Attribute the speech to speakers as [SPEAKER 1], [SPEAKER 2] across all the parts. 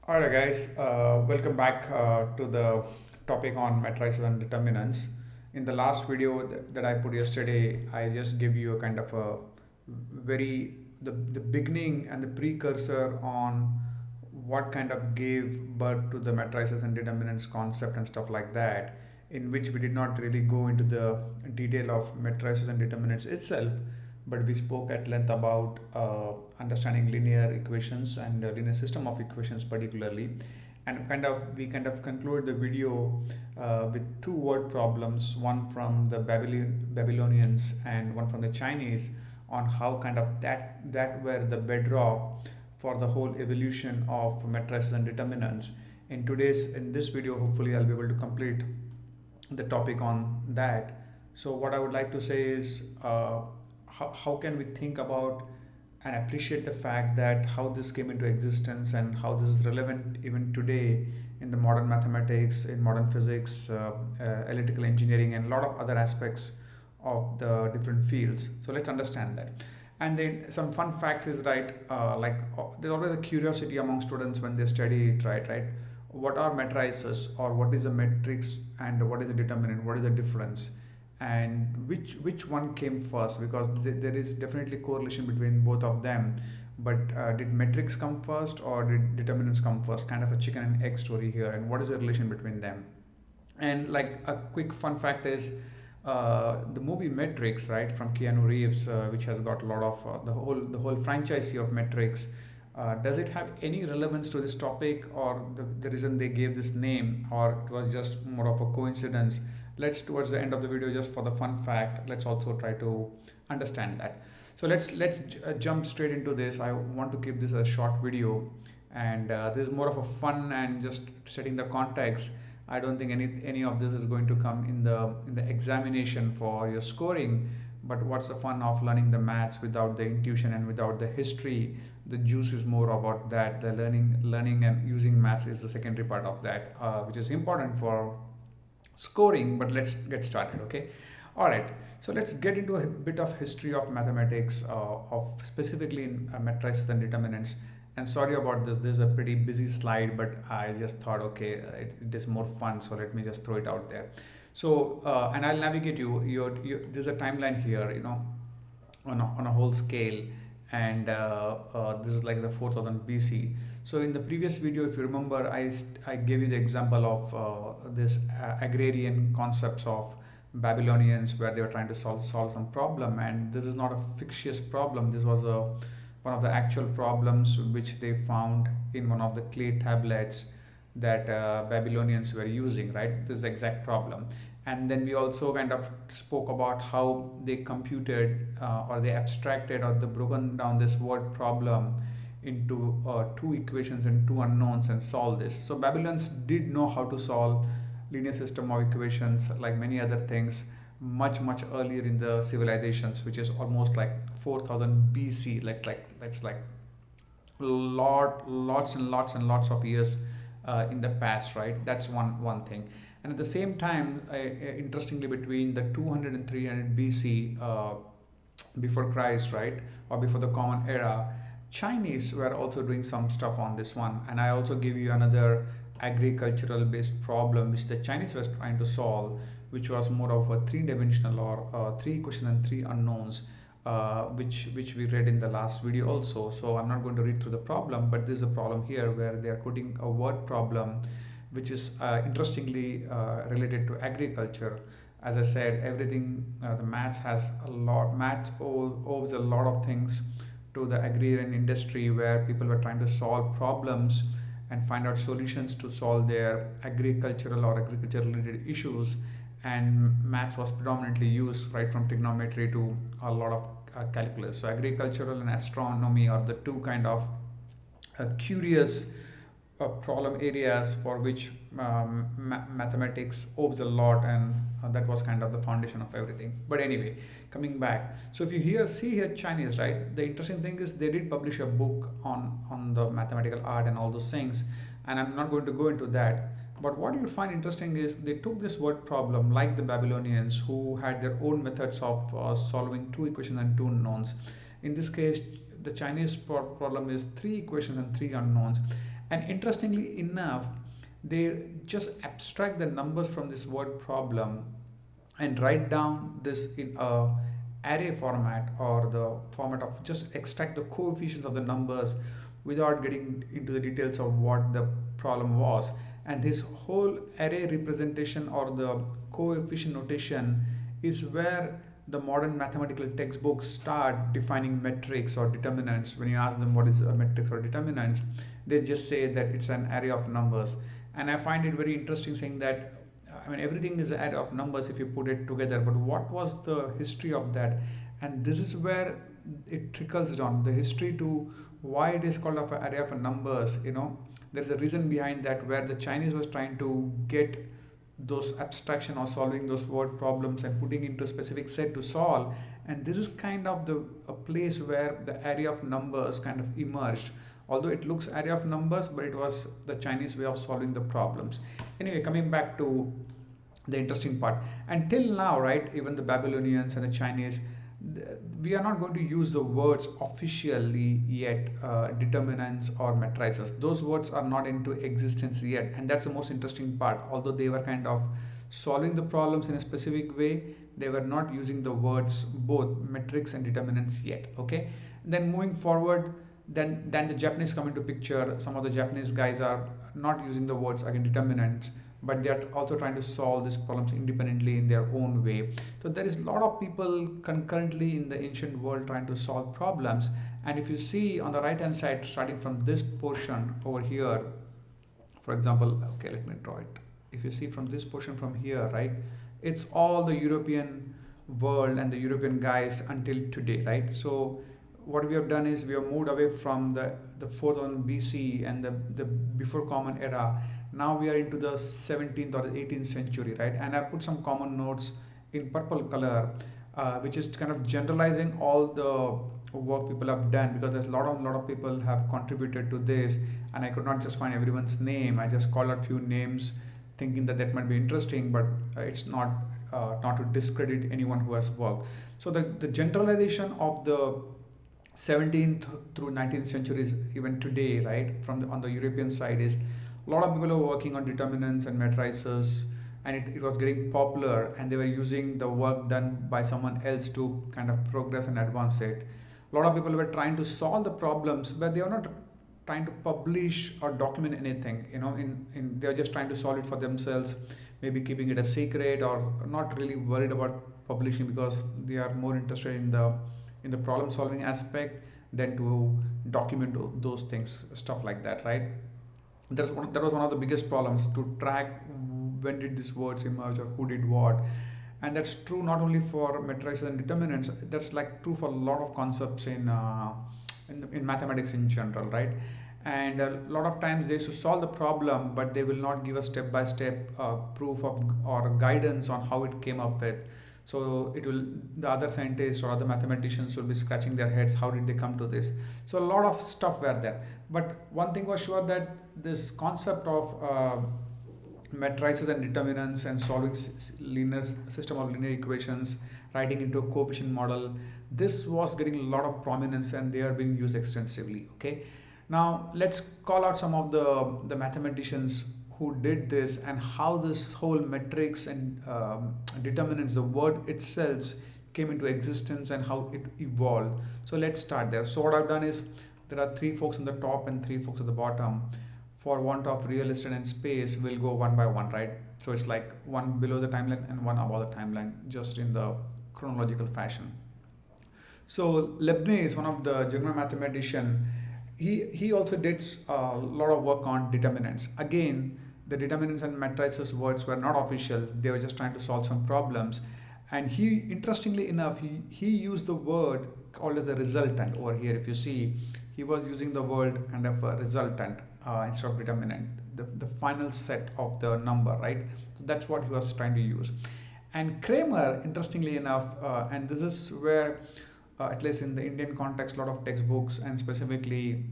[SPEAKER 1] All right, guys, welcome back to the topic on matrices and determinants. In the last video that I put yesterday, I just gave you a kind of a very the beginning and the precursor on what kind of gave birth to the matrices and determinants concept and stuff like that, in which we did not really go into the detail of matrices and determinants itself, but we spoke at length about understanding linear equations and linear system of equations particularly, and we conclude the video with two word problems, one from the Babylonians and one from the Chinese, on how kind of that were the bedrock for the whole evolution of matrices and determinants. In this video, hopefully I'll be able to complete the topic on that. So what I would like to say is, how can we think about and appreciate the fact that how this came into existence and how this is relevant even today in the modern mathematics, in modern physics, electrical engineering, and a lot of other aspects of the different fields. So let's understand that. And then some fun facts is right, there's always a curiosity among students when they study it, right? What are matrices, or what is a matrix, and what is a determinant? What is the difference? And which one came first? Because there is definitely correlation between both of them. But did matrix come first, or did determinants come first? Kind of a chicken and egg story here. And what is the relation between them? And like a quick fun fact is, the movie Matrix, right, from Keanu Reeves, which has got a lot of the whole franchise of Matrix. Does it have any relevance to this topic, or the reason they gave this name, or it was just more of a coincidence? Let's, towards the end of the video, just for the fun fact, let's also try to understand that. So let's jump straight into this. I want to keep this a short video, and this is more of a fun and just setting the context. I don't think any of this is going to come in the examination for your scoring. But what's the fun of learning the maths without the intuition and without the history? The juice is more about that. The learning and using maths is the secondary part of that, which is important for scoring. But let's get started, okay? All right, so let's get into a bit of history of mathematics, of specifically in matrices and determinants. And sorry about this is a pretty busy slide, but I just thought, okay, it is more fun, so let me just throw it out there. So and I'll navigate there's a timeline here, on a whole scale. And this is like the 4000 BC. So in the previous video, if you remember, I gave you the example of this agrarian concepts of Babylonians, where they were trying to solve some problem. And this is not a fictitious problem. This was one of the actual problems which they found in one of the clay tablets that Babylonians were using, right? This is the exact problem. And then we also kind of spoke about how they computed, or they abstracted, or they broken down this word problem into two equations and two unknowns and solve this. So Babylonians did know how to solve linear system of equations, like many other things, much earlier in the civilizations, which is almost like 4000 BC. That's like lots and lots of years in the past, right? That's one thing. And at the same time, interestingly, between the 200 and 300 BC, before Christ, right, or before the Common Era, Chinese were also doing some stuff on this one. And I also give you another agricultural based problem which the Chinese were trying to solve, which was more of a three-dimensional, or three equations and three unknowns, which we read in the last video also. So I'm not going to read through the problem, but there's a problem here where they are putting a word problem, which is interestingly related to agriculture. As I said, everything, the maths has a lot, maths owes a lot of things to the agrarian industry, where people were trying to solve problems and find out solutions to solve their agricultural or agriculture related issues. And maths was predominantly used, right from trigonometry to a lot of calculus. So agricultural and astronomy are the two kind of curious problem areas for which mathematics owes a lot. And that was kind of the foundation of everything. But anyway, coming back, so if you see here Chinese, right, the interesting thing is they did publish a book on the mathematical art and all those things, and I'm not going to go into that. But what you find interesting is they took this word problem, like the Babylonians, who had their own methods of solving two equations and two unknowns. In this case, the Chinese problem is three equations and three unknowns. And interestingly enough, they just abstract the numbers from this word problem and write down this in a array format, or the format of just extract the coefficients of the numbers without getting into the details of what the problem was. And this whole array representation, or the coefficient notation, is where the modern mathematical textbooks start defining metrics or determinants. When you ask them what is a matrix or determinants, they just say that it's an array of numbers. And I find it very interesting saying that, I mean, everything is an array of numbers if you put it together, but what was the history of that? And this is where it trickles down the history to why it is called of an array of numbers. There is a reason behind that, where the Chinese was trying to get those abstraction or solving those word problems and putting into a specific set to solve. And this is kind of a place where the array of numbers kind of emerged. Although it looks array of numbers, but it was the Chinese way of solving the problems. Anyway, coming back to the interesting part. Until now, right, even the Babylonians and the Chinese, we are not going to use the words officially yet, determinants or matrices. Those words are not into existence yet, and that's the most interesting part. Although they were kind of solving the problems in a specific way, they were not using the words both matrix and determinants yet. Okay, then moving forward, then the Japanese come into picture. Some of the Japanese guys are not using the words again determinants, but they are also trying to solve these problems independently in their own way. So there is a lot of people concurrently in the ancient world trying to solve problems. And if you see on the right hand side, starting from this portion over here, for example, okay, let me draw it. If you see from this portion from here, right, it's all the European world and the European guys until today, right? So what we have done is we have moved away from the 4000 BC and the before common era. Now we are into the 17th or the 18th century, right? And I put some common notes in purple color, which is kind of generalizing all the work people have done, because there's a lot of people have contributed to this, and I could not just find everyone's name. I just called out few names, thinking that might be interesting, but it's not to discredit anyone who has worked. So the generalization of the 17th through 19th centuries, even today, right, on the European side, is a lot of people are working on determinants and matrices, and it was getting popular, and they were using the work done by someone else to kind of progress and advance it. A lot of people were trying to solve the problems, but they were not trying to publish or document anything. They are just trying to solve it for themselves, maybe keeping it a secret, or not really worried about publishing, because they are more interested in the problem solving aspect than to document those things, stuff like that, right? That was one of the biggest problems, to track when did these words emerge or who did what. And that's true not only for matrices and determinants, that's like true for a lot of concepts in mathematics in general, right? And a lot of times they used to solve the problem, but they will not give a step-by-step proof of or guidance on how it came up with. So the other scientists or other mathematicians will be scratching their heads, how did they come to this? So a lot of stuff were there. But one thing was sure, that this concept of matrices and determinants and solving linear system of linear equations, writing into a coefficient model, this was getting a lot of prominence, and they are being used extensively. Okay, now let's call out some of the mathematicians who did this, and how this whole metrics and determinants, the word itself, came into existence and how it evolved. So let's start there. So what I've done is, there are three folks on the top and three folks at the bottom. For want of real estate and space, we'll go one by one, right? So it's like one below the timeline and one above the timeline, just in the chronological fashion. So Lebanese, one of the German mathematician, he also did a lot of work on determinants. Again, the determinants and matrices words were not official. They were just trying to solve some problems. And he, interestingly enough, he used the word called as the resultant over here. If you see, he was using the word kind of a resultant instead of determinant, the final set of the number, right? So that's what he was trying to use. And Kramer, interestingly enough, and this is where, at least in the Indian context, a lot of textbooks, and specifically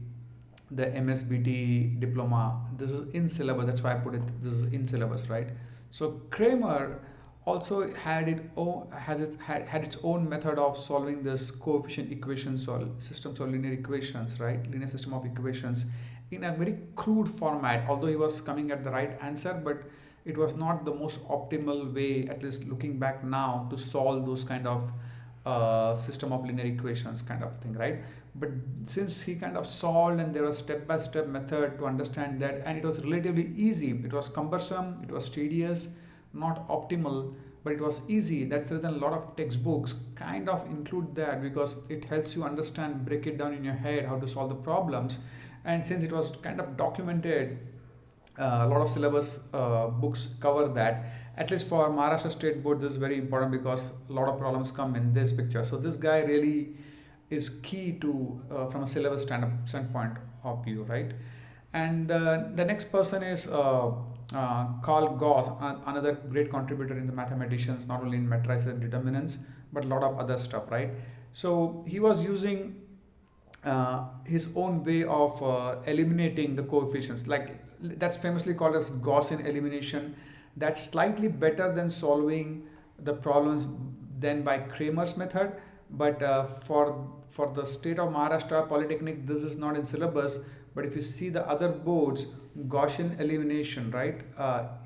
[SPEAKER 1] the MSBTE Diploma, this is in syllabus, that's why I put it, this is in syllabus, right? So Kramer also had its own method of solving this coefficient equations or systems or linear equations, right? Linear system of equations. in a very crude format, although he was coming at the right answer, but it was not the most optimal way, at least looking back now, to solve those kind of system of linear equations kind of thing, right? But since he kind of solved, and there was step-by-step method to understand that, and it was relatively easy. It was cumbersome, it was tedious, not optimal, but it was easy. That's the reason a lot of textbooks kind of include that, because it helps you understand, break it down in your head how to solve the problems. And since it was kind of documented, a lot of syllabus books cover that. At least for Maharashtra State Board, this is very important because a lot of problems come in this picture. So this guy really is key to from a syllabus standpoint of view, right? And the next person is Carl Gauss, another great contributor in the mathematicians, not only in matrices and determinants, but a lot of other stuff, right? So he was using his own way of eliminating the coefficients, like that's famously called as Gaussian elimination. That's slightly better than solving the problems than by Kramer's method. But for the state of Maharashtra Polytechnic, this is not in syllabus. But if you see the other boards, Gaussian elimination, right,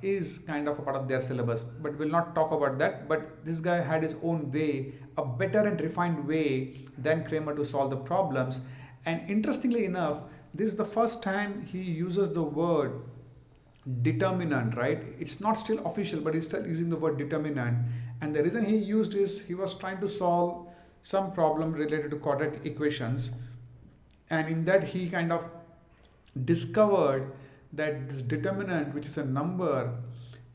[SPEAKER 1] is kind of a part of their syllabus. But we'll not talk about that. But this guy had his own way, a better and refined way than Kramer to solve the problems. And interestingly enough, this is the first time he uses the word determinant, right? It's not still official, but he's still using the word determinant. And the reason he used is he was trying to solve some problem related to quadratic equations. And in that, he kind of discovered that this determinant, which is a number,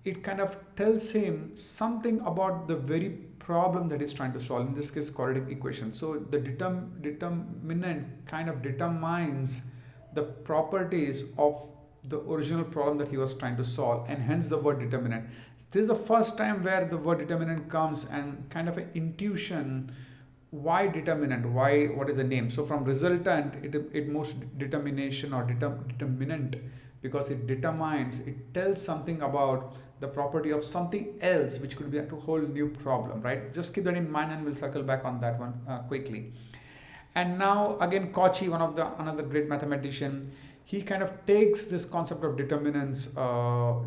[SPEAKER 1] it kind of tells him something about the very problem that he's trying to solve, in this case quadratic equation. So the determinant kind of determines the properties of the original problem that he was trying to solve, and hence the word determinant. This is the first time where the word determinant comes, and kind of an intuition. Why determinant? Why? What is the name? So from resultant, it moves determination or determinant, because it determines, it tells something about the property of something else, which could be a whole new problem, right? Just keep that in mind, and we'll circle back on that one quickly. And now again, Cauchy, another great mathematician, he kind of takes this concept of determinants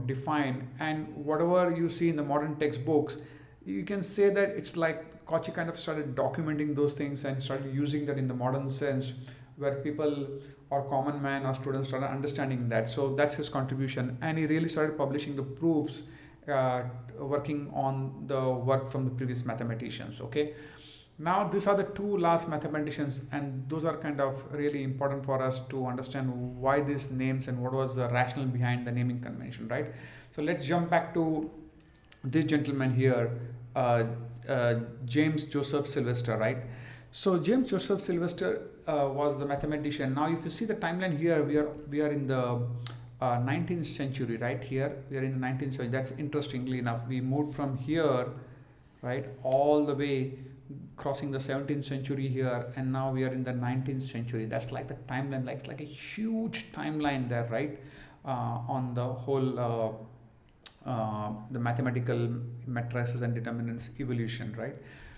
[SPEAKER 1] defined, and whatever you see in the modern textbooks, you can say that it's like Cauchy kind of started documenting those things and started using that in the modern sense, where people or common man or students started understanding that. So that's his contribution, and he really started publishing the proofs, working on the work from the previous mathematicians. Okay, now these are the two last mathematicians, and those are kind of really important for us to understand why these names and what was the rationale behind the naming convention, right? So let's jump back to this gentleman here, James Joseph Sylvester, right? So James Joseph Sylvester was the mathematician. Now, if you see the timeline here, we are in the 19th century, right? Here we are in the 19th century. That's interestingly enough, we moved from here, right, all the way crossing the 17th century here, and now we are in the 19th century. That's like the timeline, like a huge timeline there, right? On the whole the mathematical matrices and determinants evolution, right?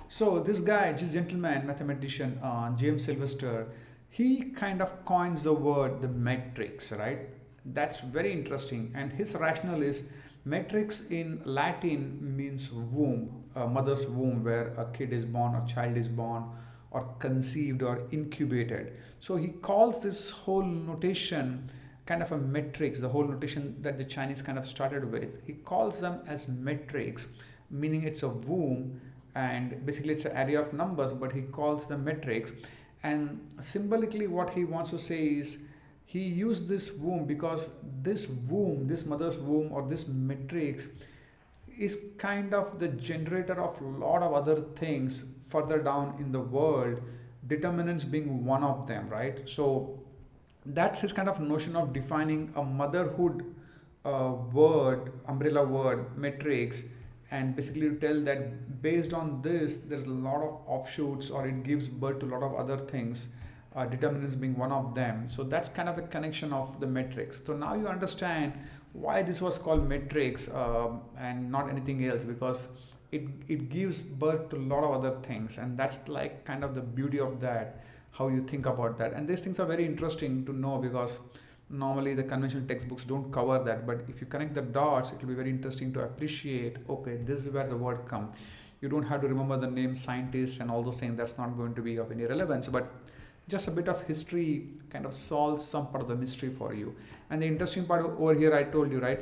[SPEAKER 1] So this guy, this gentleman mathematician, James Sylvester, he kind of coins the word the matrix, right? That's very interesting, and his rationale is matrix in Latin means womb, mother's womb, where a kid is born or child is born or conceived or incubated. So he calls this whole notation kind of a matrix, the whole notation that the Chinese kind of started with. He calls them as matrix, meaning it's a womb, and basically it's an array of numbers, but he calls them matrix. And symbolically what he wants to say is, he used this womb because this womb, this mother's womb or this matrix, is kind of the generator of a lot of other things further down in the world, determinants being one of them, right? So that's his kind of notion of defining a motherhood word, umbrella word, matrix, and basically to tell that based on this, there's a lot of offshoots, or it gives birth to a lot of other things, determinants being one of them. So that's kind of the connection of the matrix. So now you understand why this was called matrix and not anything else, because it gives birth to a lot of other things, and that's like kind of the beauty of that, how you think about that. And these things are very interesting to know, because Normally the conventional textbooks don't cover that, but if you connect the dots, it will be very interesting to appreciate, okay, this is where the word come. You don't have to remember the name scientists and all those things, that's not going to be of any relevance, but just a bit of history kind of solves some part of the mystery for you. And the interesting part over here, I told you, right,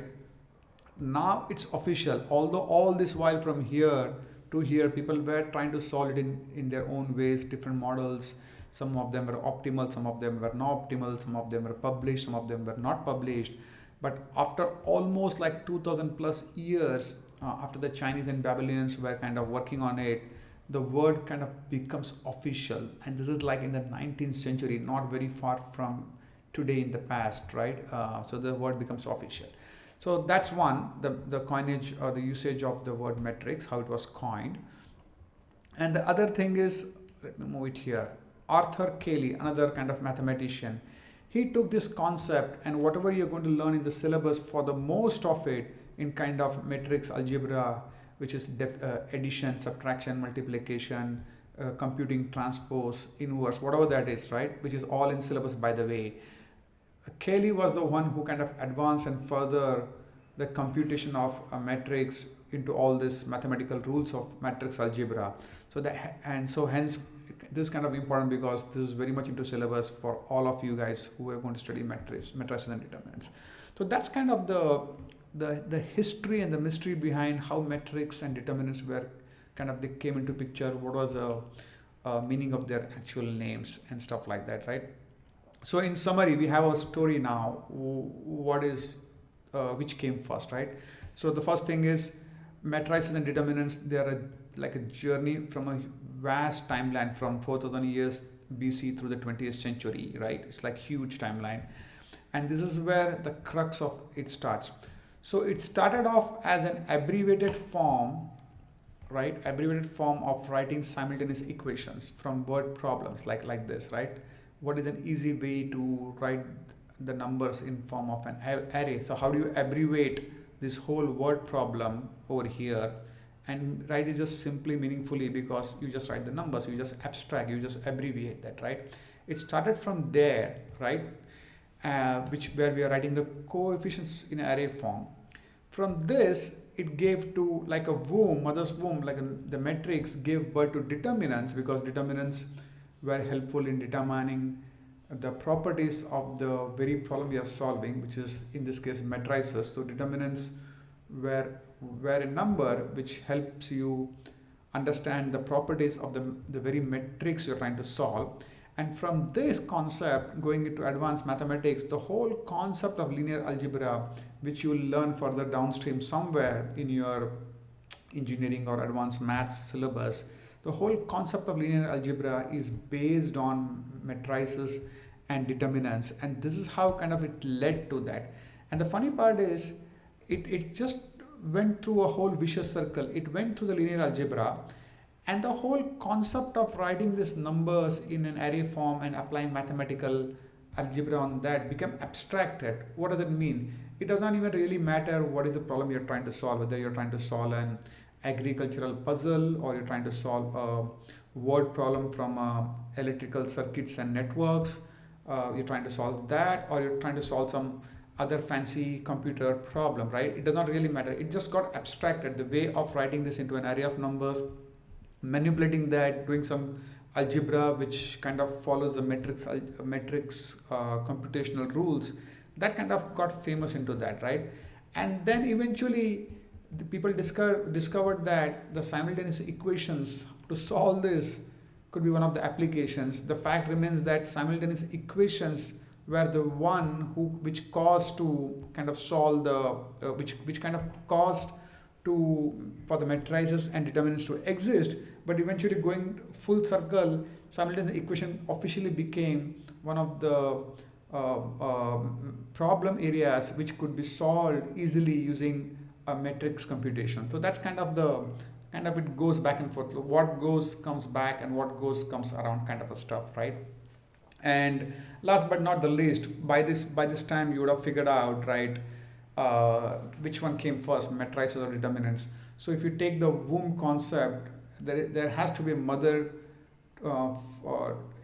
[SPEAKER 1] now it's official, although all this while from here to here people were trying to solve it in their own ways, different models. Some of them were optimal, some of them were not optimal, some of them were published, some of them were not published. But after almost like 2000 plus years, after the Chinese and Babylonians were kind of working on it, the word kind of becomes official. And this is like in the 19th century, not very far from today in the past, right? So the word becomes official. So that's one, the coinage or the usage of the word metrics, how it was coined. And the other thing is, let me move it here. Arthur Cayley, another kind of mathematician, he took this concept, and whatever you're going to learn in the syllabus, for the most of it in kind of matrix algebra, which is addition, subtraction, multiplication, computing transpose, inverse, whatever that is, right? Which is all in syllabus, by the way. Cayley was the one who kind of advanced and further the computation of a matrix into all this mathematical rules of matrix algebra. So that, and so hence this is kind of important because this is very much into syllabus for all of you guys who are going to study matrices and determinants. So that's kind of the history and the mystery behind how metrics and determinants were kind of, they came into picture, what was the meaning of their actual names and stuff like that, right? So in summary, we have a story now, what is, which came first, right? So the first thing is matrices and determinants, they are like a journey from a vast timeline from 4000 years BC through the 20th century, right? It's like huge timeline. And this is where the crux of it starts. So it started off as an abbreviated form, right? Abbreviated form of writing simultaneous equations from word problems like this, right? What is an easy way to write the numbers in form of an array? So how do you abbreviate this whole word problem over here and write it just simply meaningfully, because you just write the numbers, you just abstract, you just abbreviate that, right? It started from there, right? Where we are writing the coefficients in array form. From this, it gave to like a womb, mother's womb, like the matrix gave birth to determinants, because determinants were helpful in determining the properties of the very problem we are solving, which is in this case matrices. So determinants were a number which helps you understand the properties of the very matrix you're trying to solve. And from this concept, going into advanced mathematics, the whole concept of linear algebra, which you will learn further downstream somewhere in your engineering or advanced maths syllabus, the whole concept of linear algebra is based on matrices and determinants, and this is how kind of it led to that. And the funny part is, it just went through a whole vicious circle. It went through the linear algebra, and the whole concept of writing these numbers in an array form and applying mathematical algebra on that became abstracted. What does it mean? It does not even really matter what is the problem you're trying to solve, whether you're trying to solve an agricultural puzzle or you're trying to solve a word problem from electrical circuits and networks. You're trying to solve that, or you're trying to solve some other fancy computer problem, right? It does not really matter. It just got abstracted. The way of writing this into an array of numbers, manipulating that, doing some algebra which kind of follows the matrix computational rules, that kind of got famous into that, right? And then eventually the people discovered that the simultaneous equations to solve this could be one of the applications. The fact remains that simultaneous equations were the one which caused to kind of solve the which kind of caused for the matrices and determinants to exist. But eventually, going full circle, simultaneous equation officially became one of the problem areas which could be solved easily using a matrix computation. So that's kind of it goes back and forth. What goes comes back, and what goes comes around, kind of a stuff, right? And last but not the least, by this time you would have figured out, right, which one came first, matrices or determinants. So if you take the womb concept, there has to be a mother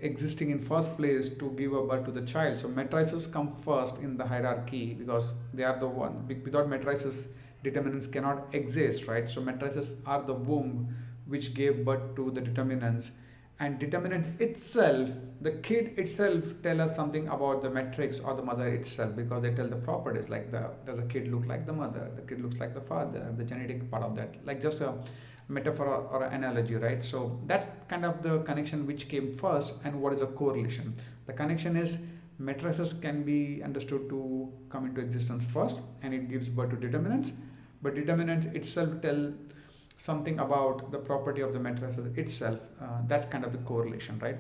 [SPEAKER 1] existing in first place to give a birth to the child. So matrices come first in the hierarchy because they are the one. Without matrices, determinants cannot exist, right? So matrices are the womb which gave birth to the determinants, and determinant itself, the kid itself, tell us something about the matrix or the mother itself, because they tell the properties like does the kid look like the mother, the kid looks like the father, the genetic part of that, like just a metaphor or analogy, right? So that's kind of the connection which came first. And what is a correlation? The connection is matrices can be understood to come into existence first, and it gives birth to determinants, but determinants itself tell something about the property of the matrices itself. That's kind of the correlation, right?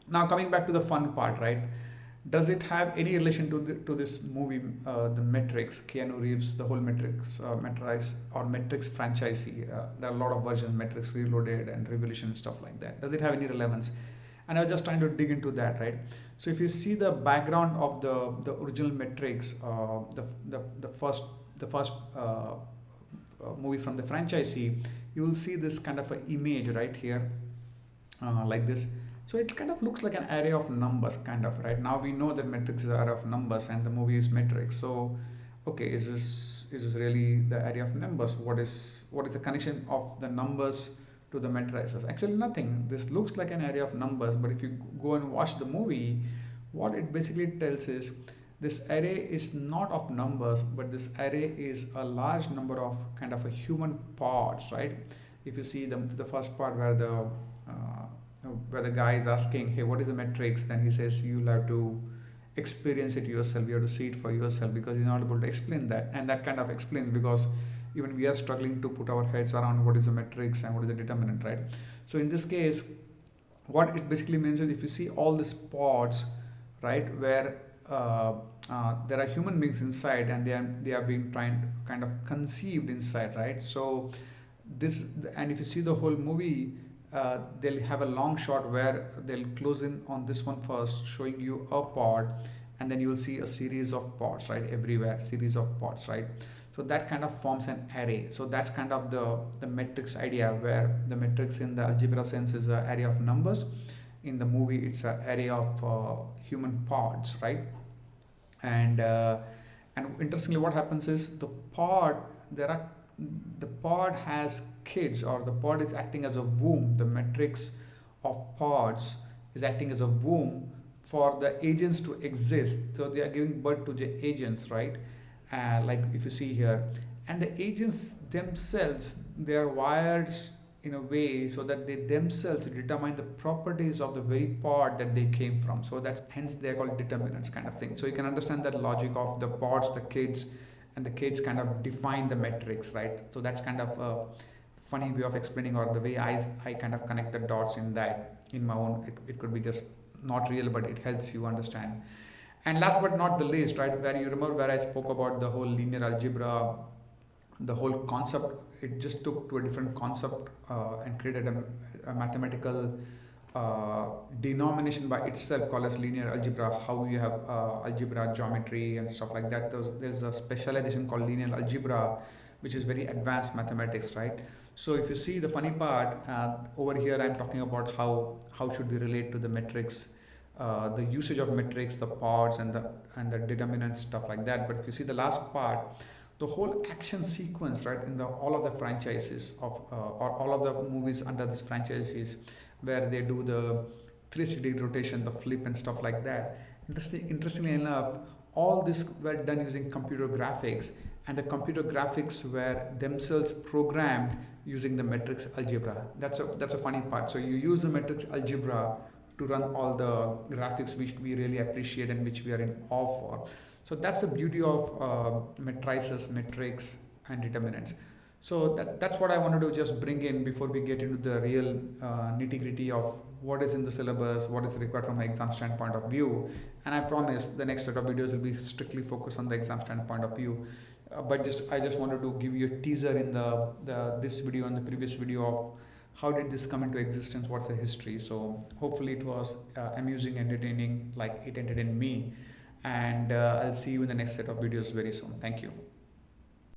[SPEAKER 1] Now coming back to the fun part, right? Does it have any relation to this movie, the Matrix, Keanu Reeves, the whole Matrix, Matrix or Matrix franchise? There are a lot of versions, Matrix Reloaded and Revolution and stuff like that. Does it have any relevance? And I was just trying to dig into that, right? So if you see the background of the original Matrix, the first movie from the franchisee, you will see this kind of an image right here, like this. So it kind of looks like an array of numbers, kind of, right? Now we know that matrix is an array of numbers and the movie is matrix. So, okay, is this really the array of numbers? What is the connection of the numbers to the matrices? Actually, nothing. This looks like an array of numbers, but if you go and watch the movie, what it basically tells is this array is not of numbers, but this array is a large number of kind of a human parts, right? If you see the first part where the guy is asking, hey, what is a matrix? Then he says, you'll have to experience it yourself. You have to see it for yourself, because he's not able to explain that. And that kind of explains, because even we are struggling to put our heads around what is a matrix and what is the determinant, right? So in this case, what it basically means is if you see all these pods, right, where there are human beings inside, and they are being kind of conceived inside, right? So this, and if you see the whole movie, they'll have a long shot where they'll close in on this one first, showing you a pod, and then you will see a series of pods, right, everywhere, series of pods, right? So that kind of forms an array. So that's kind of the matrix idea, where the matrix in the algebra sense is an array of numbers. In the movie, it's an array of human pods, right? And interestingly, what happens is the pod has kids, or the pod is acting as a womb. The matrix of pods is acting as a womb for the agents to exist. So they are giving birth to the agents, right? Like if you see here, and the agents themselves, they are wired in a way so that they themselves determine the properties of the very pod that they came from. So that's hence they are called determinants, kind of thing. So you can understand that logic of the pods, the kids, and the kids kind of define the matrix, right? So that's kind of a funny way of explaining, or the way I kind of connect the dots in my own. It could be just not real, but it helps you understand. And last but not the least, right, where you remember where I spoke about the whole linear algebra, the whole concept, it just took to a different concept and created a mathematical denomination by itself called as linear algebra. How you have algebra, geometry and stuff like that. There's a specialization called linear algebra, which is very advanced mathematics, right? So if you see the funny part, over here I'm talking about how should we relate to the matrix, the usage of matrix, the pods and the determinants, stuff like that. But if you see the last part, the whole action sequence, right, in all of the franchises of or all of the movies under this franchises, where they do the 360 rotation, the flip and stuff like that. Interestingly enough, all this were done using computer graphics, and the computer graphics were themselves programmed using the matrix algebra. That's a funny part. So you use the matrix algebra to run all the graphics which we really appreciate and which we are in awe for. So that's the beauty of matrices, matrix, and determinants. So that's what I wanted to just bring in before we get into the real nitty-gritty of what is in the syllabus, what is required from an exam standpoint of view. And I promise the next set of videos will be strictly focused on the exam standpoint of view. But I just wanted to give you a teaser in this video and the previous video of how did this come into existence, what's the history. So hopefully it was amusing, entertaining, like it entertained me. And I'll see you in the next set of videos very soon. Thank you.